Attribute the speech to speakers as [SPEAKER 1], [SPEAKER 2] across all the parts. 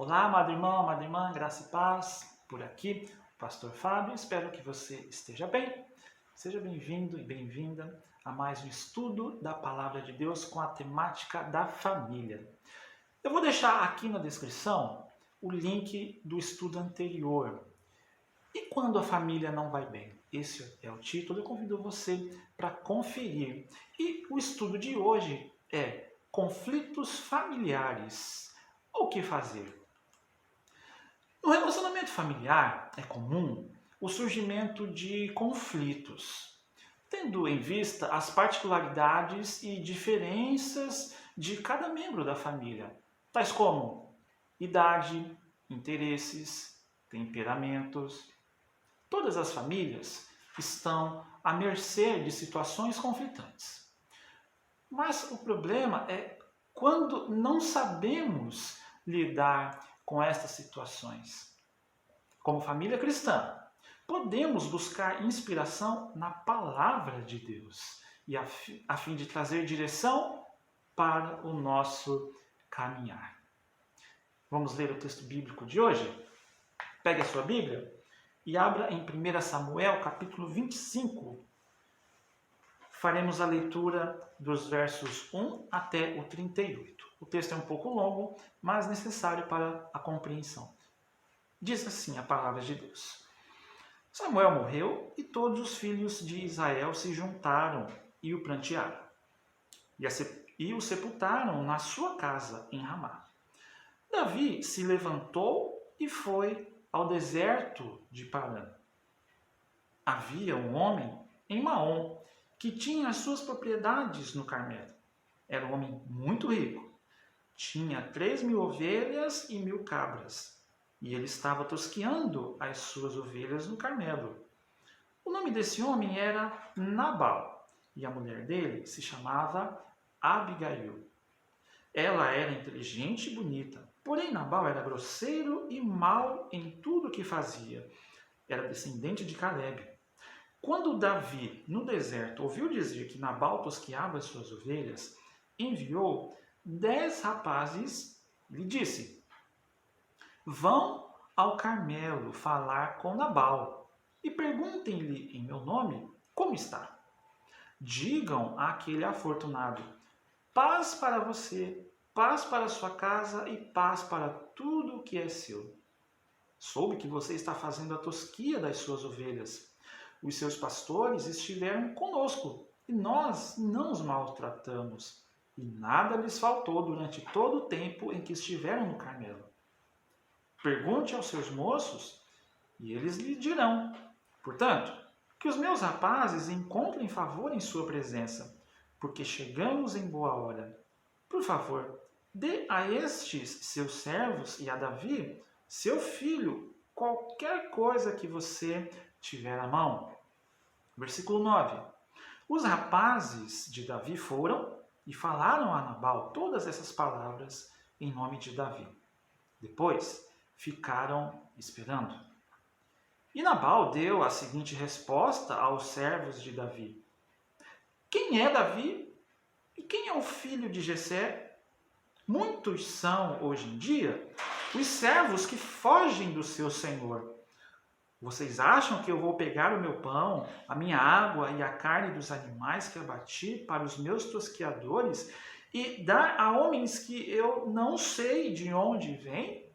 [SPEAKER 1] Olá, amado irmã, graça e paz, por aqui, Pastor Fábio, espero que você esteja bem. Seja bem-vindo e bem-vinda a mais um estudo da Palavra de Deus com a temática da família. Eu vou deixar aqui na descrição o link do estudo anterior. E quando a família não vai bem? Esse é o título, eu convido você para conferir. E o estudo de hoje é conflitos familiares. O que fazer? No relacionamento familiar é comum o surgimento de conflitos, tendo em vista as particularidades e diferenças de cada membro da família, tais como idade, interesses, temperamentos. Todas as famílias estão à mercê de situações conflitantes. Mas o problema é quando não sabemos lidar com estas situações. Como família cristã, podemos buscar inspiração na palavra de Deus e a fim de trazer direção para o nosso caminhar. Vamos ler o texto bíblico de hoje? Pegue a sua Bíblia e abra em 1 Samuel, capítulo 25. Faremos a leitura dos versos 1 até o 38. O texto é um pouco longo, mas necessário para a compreensão. Diz assim a palavra de Deus. Samuel morreu e todos os filhos de Israel se juntaram e o prantearam. E o sepultaram na sua casa em Ramá. Davi se levantou e foi ao deserto de Parã. Havia um homem em Maom que tinha as suas propriedades no Carmelo. Era um homem muito rico. Tinha 3.000 ovelhas e 1.000 cabras. E ele estava tosqueando as suas ovelhas no Carmelo. O nome desse homem era Nabal. E a mulher dele se chamava Abigail. Ela era inteligente e bonita. Porém, Nabal era grosseiro e mau em tudo o que fazia. Era descendente de Calebe. Quando Davi, no deserto, ouviu dizer que Nabal tosqueava as suas ovelhas, enviou 10 rapazes e lhe disse: Vão ao Carmelo falar com Nabal e perguntem-lhe em meu nome como está. Digam àquele afortunado: paz para você, paz para sua casa e paz para tudo o que é seu. Soube que você está fazendo a tosquia das suas ovelhas. Os seus pastores estiveram conosco e nós não os maltratamos. E nada lhes faltou durante todo o tempo em que estiveram no Carmelo. Pergunte aos seus moços e eles lhe dirão. Portanto, que os meus rapazes encontrem favor em sua presença, porque chegamos em boa hora. Por favor, dê a estes seus servos e a Davi, seu filho, qualquer coisa que você tiver à mão. Versículo 9. Os rapazes de Davi foram e falaram a Nabal todas essas palavras em nome de Davi. Depois ficaram esperando. E Nabal deu a seguinte resposta aos servos de Davi: Quem é Davi? E quem é o filho de Jessé? Muitos são, hoje em dia, os servos que fogem do seu senhor. Vocês acham que eu vou pegar o meu pão, a minha água e a carne dos animais que abati para os meus tosqueadores e dar a homens que eu não sei de onde vêm?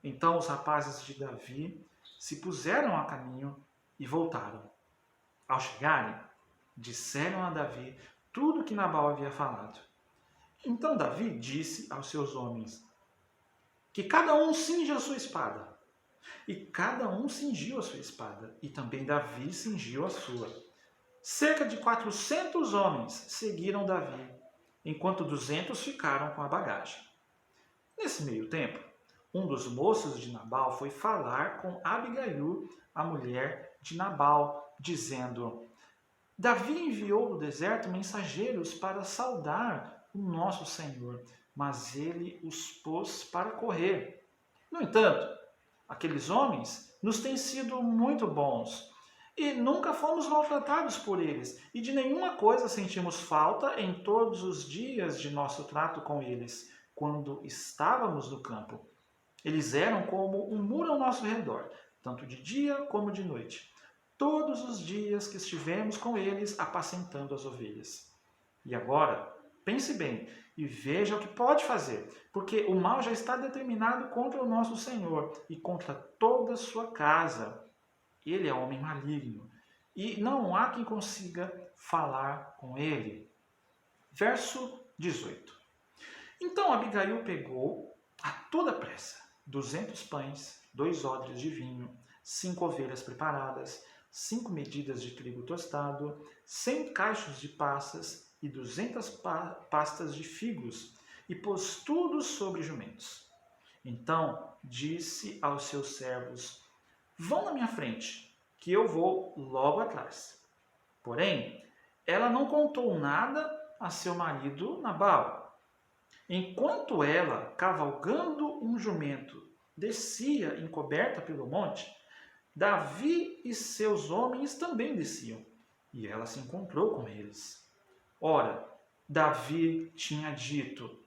[SPEAKER 1] Então os rapazes de Davi se puseram a caminho e voltaram. Ao chegarem, disseram a Davi tudo o que Nabal havia falado. Então Davi disse aos seus homens: Que cada um cinja a sua espada. E cada um cingiu a sua espada, e também Davi cingiu a sua. Cerca de 400 homens seguiram Davi, enquanto 200 ficaram com a bagagem. Nesse meio tempo, um dos moços de Nabal foi falar com Abigail, a mulher de Nabal, dizendo: Davi enviou do deserto mensageiros para saudar o nosso Senhor, mas ele os pôs para correr. No entanto, aqueles homens nos têm sido muito bons e nunca fomos maltratados por eles, e de nenhuma coisa sentimos falta em todos os dias de nosso trato com eles, quando estávamos no campo. Eles eram como um muro ao nosso redor, tanto de dia como de noite, todos os dias que estivemos com eles apacentando as ovelhas. E agora, pense bem e veja o que pode fazer, porque o mal já está determinado contra o nosso Senhor e contra toda a sua casa. Ele é homem maligno e não há quem consiga falar com ele. Verso 18. Então Abigail pegou a toda pressa 200 pães, 2 odres de vinho, 5 ovelhas preparadas, 5 medidas de trigo tostado, 100 cachos de passas e 200 pastas de figos, e pôs tudo sobre jumentos. Então disse aos seus servos: vão na minha frente, que eu vou logo atrás. Porém, ela não contou nada a seu marido Nabal. Enquanto ela, cavalgando um jumento, descia encoberta pelo monte, Davi e seus homens também desciam, e ela se encontrou com eles. Ora, Davi tinha dito: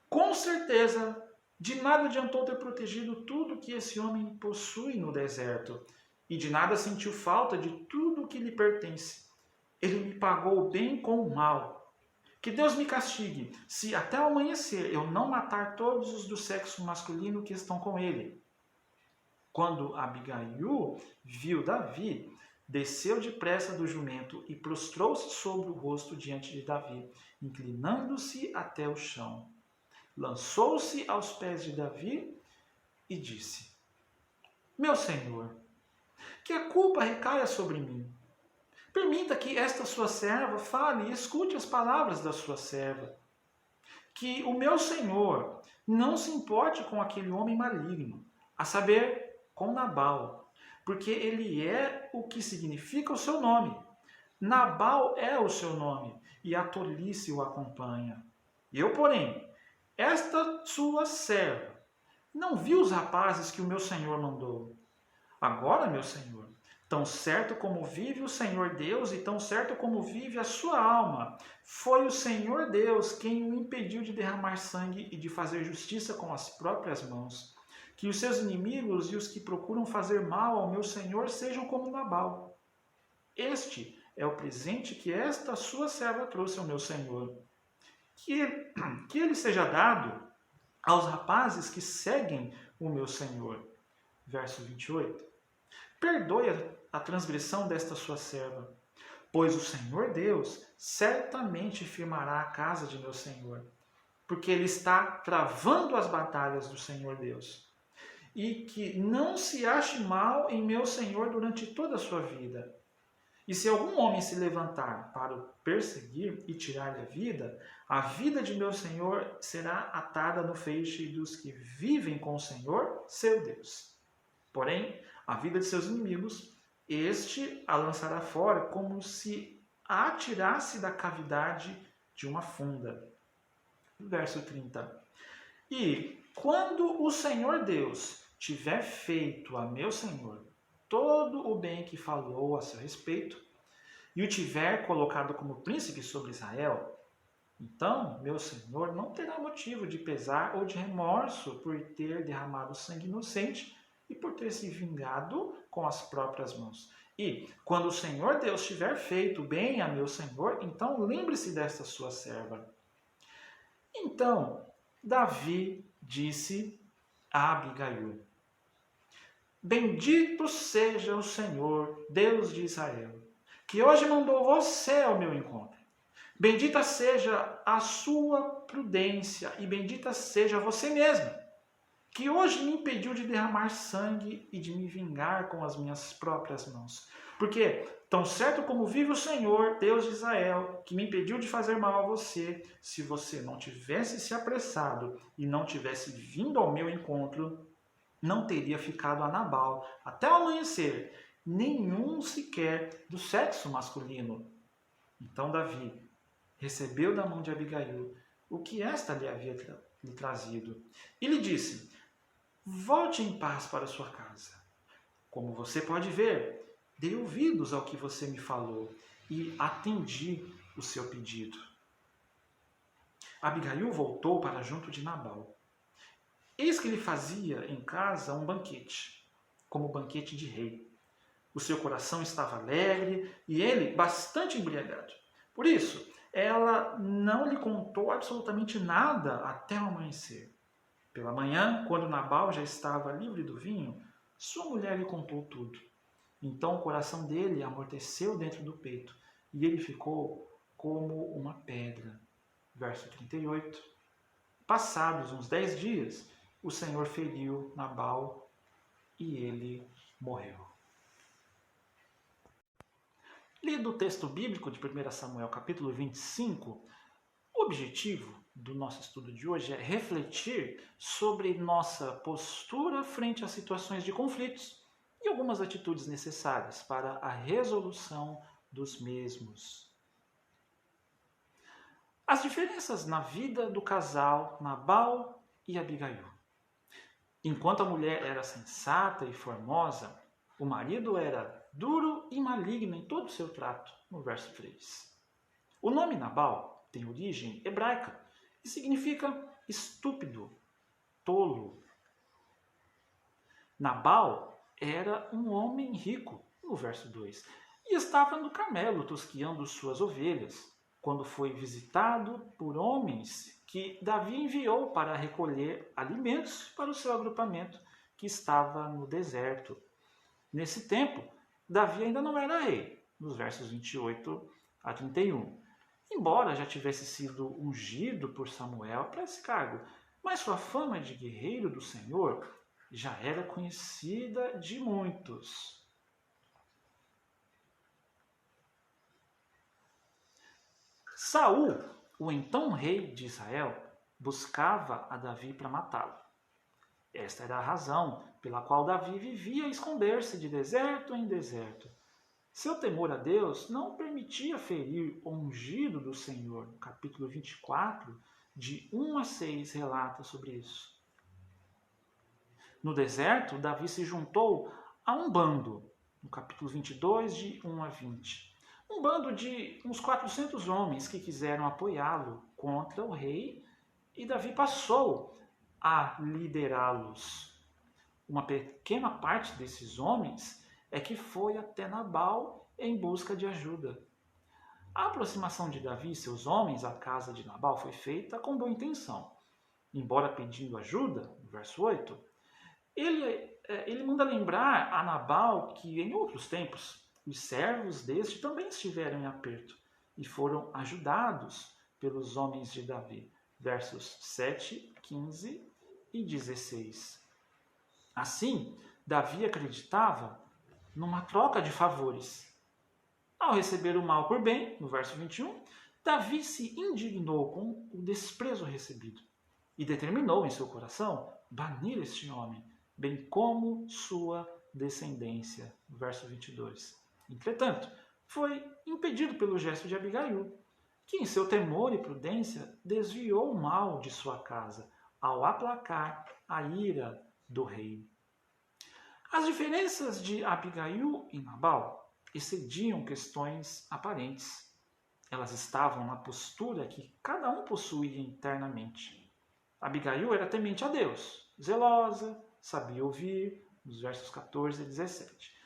[SPEAKER 1] com certeza, de nada adiantou ter protegido tudo que esse homem possui no deserto, e de nada sentiu falta de tudo o que lhe pertence. Ele me pagou o bem com o mal. Que Deus me castigue, se até o amanhecer eu não matar todos os do sexo masculino que estão com ele. Quando Abigail viu Davi, desceu depressa do jumento e prostrou-se sobre o rosto diante de Davi, inclinando-se até o chão. Lançou-se aos pés de Davi e disse: meu senhor, que a culpa recaia sobre mim. Permita que esta sua serva fale e escute as palavras da sua serva. Que o meu senhor não se importe com aquele homem maligno, a saber, com Nabal, porque ele é o que significa o seu nome. Nabal é o seu nome, e a tolice o acompanha. Eu, porém, esta sua serva, não vi os rapazes que o meu senhor mandou. Agora, meu senhor, tão certo como vive o Senhor Deus e tão certo como vive a sua alma, foi o Senhor Deus quem o impediu de derramar sangue e de fazer justiça com as próprias mãos. Que os seus inimigos e os que procuram fazer mal ao meu Senhor sejam como Nabal. Este é o presente que esta sua serva trouxe ao meu Senhor. Que ele seja dado aos rapazes que seguem o meu Senhor. Verso 28. Perdoe a transgressão desta sua serva, pois o Senhor Deus certamente firmará a casa de meu Senhor, porque ele está travando as batalhas do Senhor Deus. E que não se ache mal em meu Senhor durante toda a sua vida. E se algum homem se levantar para o perseguir e tirar-lhe a vida de meu Senhor será atada no feixe dos que vivem com o Senhor, seu Deus. Porém, a vida de seus inimigos, este a lançará fora como se a atirasse da cavidade de uma funda. Verso 30. E quando o Senhor Deus tiver feito a meu Senhor todo o bem que falou a seu respeito, e o tiver colocado como príncipe sobre Israel, então meu Senhor não terá motivo de pesar ou de remorso por ter derramado sangue inocente e por ter se vingado com as próprias mãos. E quando o Senhor Deus tiver feito bem a meu Senhor, então lembre-se desta sua serva. Então Davi disse a Abigail: bendito seja o Senhor, Deus de Israel, que hoje mandou você ao meu encontro. Bendita seja a sua prudência e bendita seja você mesma, que hoje me impediu de derramar sangue e de me vingar com as minhas próprias mãos. Porque, tão certo como vive o Senhor, Deus de Israel, que me impediu de fazer mal a você, se você não tivesse se apressado e não tivesse vindo ao meu encontro, não teria ficado a Nabal até o amanhecer, nenhum sequer do sexo masculino. Então Davi recebeu da mão de Abigail o que esta lhe havia lhe trazido e lhe disse: volte em paz para sua casa. Como você pode ver, dei ouvidos ao que você me falou e atendi o seu pedido. Abigail voltou para junto de Nabal. Eis que ele fazia em casa um banquete, como banquete de rei. O seu coração estava alegre e ele bastante embriagado. Por isso, ela não lhe contou absolutamente nada até o amanhecer. Pela manhã, quando Nabal já estava livre do vinho, sua mulher lhe contou tudo. Então o coração dele amorteceu dentro do peito e ele ficou como uma pedra. Verso 38. Passados uns 10 dias, o Senhor feriu Nabal e ele morreu. Lido o texto bíblico de 1 Samuel, capítulo 25, o objetivo do nosso estudo de hoje é refletir sobre nossa postura frente a situações de conflitos e algumas atitudes necessárias para a resolução dos mesmos. As diferenças na vida do casal Nabal e Abigail. Enquanto a mulher era sensata e formosa, o marido era duro e maligno em todo o seu trato, no verso 3. O nome Nabal tem origem hebraica e significa estúpido, tolo. Nabal era um homem rico, no verso 2, e estava no Carmelo tosqueando suas ovelhas, quando foi visitado por homens que Davi enviou para recolher alimentos para o seu agrupamento que estava no deserto. Nesse tempo, Davi ainda não era rei, nos versos 28 a 31, embora já tivesse sido ungido por Samuel para esse cargo, mas sua fama de guerreiro do Senhor já era conhecida de muitos. Saul, o então rei de Israel, buscava a Davi para matá-lo. Esta era a razão pela qual Davi vivia a esconder-se de deserto em deserto. Seu temor a Deus não permitia ferir o ungido do Senhor. No capítulo 24, de 1 a 6, relata sobre isso. No deserto, Davi se juntou a um bando, no capítulo 22, de 1 a 20. Um bando de uns 400 homens que quiseram apoiá-lo contra o rei, e Davi passou a liderá-los. Uma pequena parte desses homens é que foi até Nabal em busca de ajuda. A aproximação de Davi e seus homens à casa de Nabal foi feita com boa intenção. Embora pedindo ajuda, no verso 8, ele manda lembrar a Nabal que em outros tempos os servos deste também estiveram em aperto e foram ajudados pelos homens de Davi. Versos 7, 15 e 16. Assim, Davi acreditava numa troca de favores. Ao receber o mal por bem, no verso 21, Davi se indignou com o desprezo recebido e determinou em seu coração banir este homem, bem como sua descendência. No verso 22. Entretanto, foi impedido pelo gesto de Abigail, que em seu temor e prudência desviou o mal de sua casa ao aplacar a ira do rei. As diferenças de Abigail e Nabal excediam questões aparentes. Elas estavam na postura que cada um possuía internamente. Abigail era temente a Deus, zelosa, sabia ouvir, nos versos 14 e 17.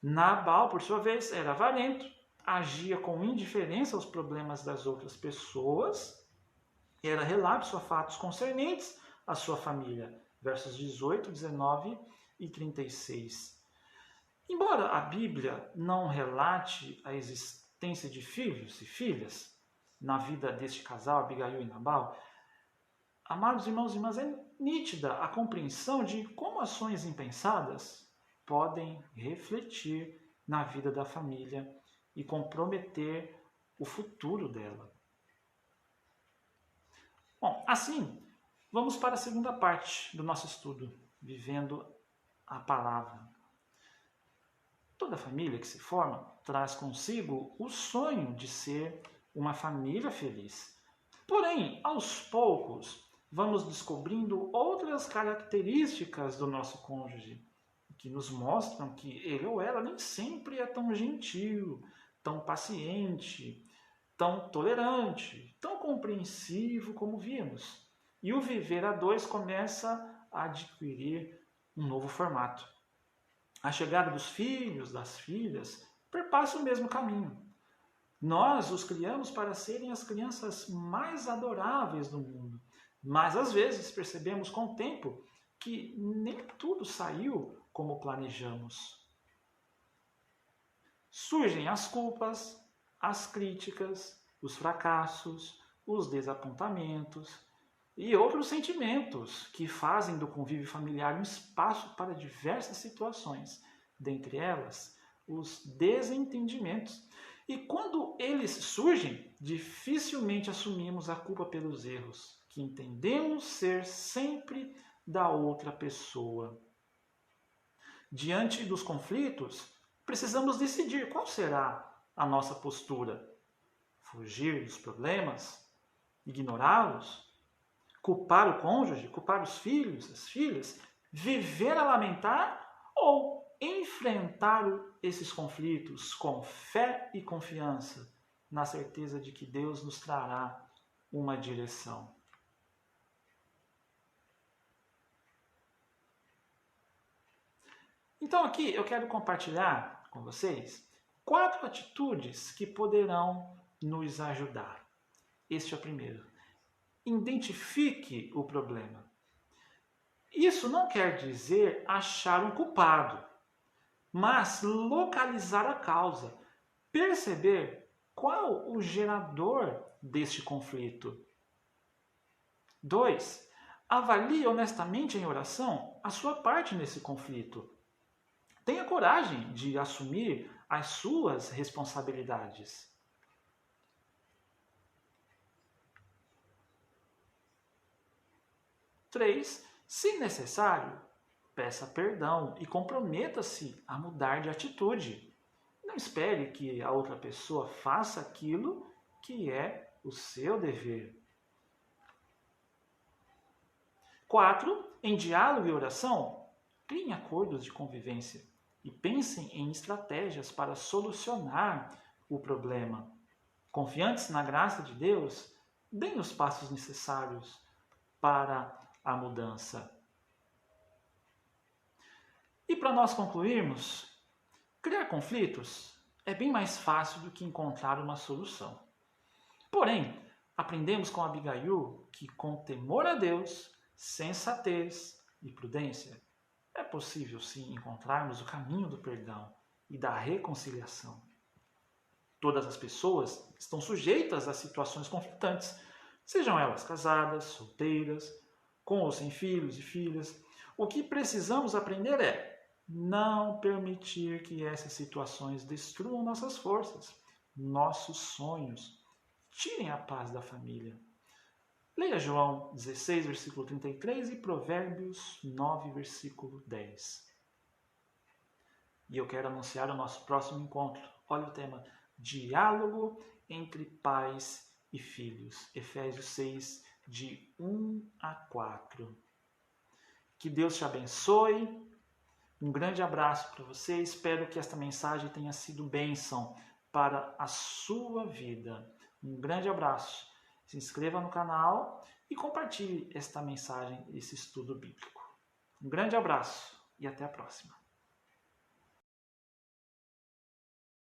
[SPEAKER 1] Nabal, por sua vez, era avarento, agia com indiferença aos problemas das outras pessoas, era relapso a fatos concernentes à sua família. Versos 18, 19 e 36. Embora a Bíblia não relate a existência de filhos e filhas na vida deste casal, Abigail e Nabal, amados irmãos e irmãs, é nítida a compreensão de como ações impensadas podem refletir na vida da família e comprometer o futuro dela. Bom, assim, vamos para a segunda parte do nosso estudo, vivendo a palavra. Toda família que se forma traz consigo o sonho de ser uma família feliz. Porém, aos poucos, vamos descobrindo outras características do nosso cônjuge, que nos mostram que ele ou ela nem sempre é tão gentil, tão paciente, tão tolerante, tão compreensivo como vimos. E o viver a dois começa a adquirir um novo formato. A chegada dos filhos, das filhas, perpassa o mesmo caminho. Nós os criamos para serem as crianças mais adoráveis do mundo, mas às vezes percebemos com o tempo que nem tudo saiu como planejamos. Surgem as culpas, as críticas, os fracassos, os desapontamentos e outros sentimentos que fazem do convívio familiar um espaço para diversas situações, dentre elas os desentendimentos. E quando eles surgem, dificilmente assumimos a culpa pelos erros, que entendemos ser sempre da outra pessoa. Diante dos conflitos, precisamos decidir qual será a nossa postura. Fugir dos problemas? Ignorá-los? Culpar o cônjuge? Culpar os filhos, as filhas? Viver a lamentar? Ou enfrentar esses conflitos com fé e confiança, na certeza de que Deus nos trará uma direção? Então aqui eu quero compartilhar com vocês 4 atitudes que poderão nos ajudar. Este é o primeiro. Identifique o problema. Isso não quer dizer achar um culpado, mas localizar a causa, perceber qual o gerador deste conflito. 2. Avalie honestamente em oração a sua parte nesse conflito. Tenha coragem de assumir as suas responsabilidades. 3. Se necessário, peça perdão e comprometa-se a mudar de atitude. Não espere que a outra pessoa faça aquilo que é o seu dever. 4. Em diálogo e oração, criem acordos de convivência e pensem em estratégias para solucionar o problema. Confiantes na graça de Deus, deem os passos necessários para a mudança. E para nós concluirmos, criar conflitos é bem mais fácil do que encontrar uma solução. Porém, aprendemos com Abigail que com temor a Deus, sensatez e prudência, é possível sim encontrarmos o caminho do perdão e da reconciliação. Todas as pessoas estão sujeitas a situações conflitantes, sejam elas casadas, solteiras, com ou sem filhos e filhas. O que precisamos aprender é não permitir que essas situações destruam nossas forças, nossos sonhos, tirem a paz da família. Leia João 16, versículo 33 e Provérbios 9, versículo 10. E eu quero anunciar o nosso próximo encontro. Olha o tema: diálogo entre pais e filhos. Efésios 6, de 1 a 4. Que Deus te abençoe. Um grande abraço para você. Espero que esta mensagem tenha sido bênção para a sua vida. Um grande abraço. Se inscreva no canal e compartilhe esta mensagem, esse estudo bíblico. Um grande abraço e até a próxima.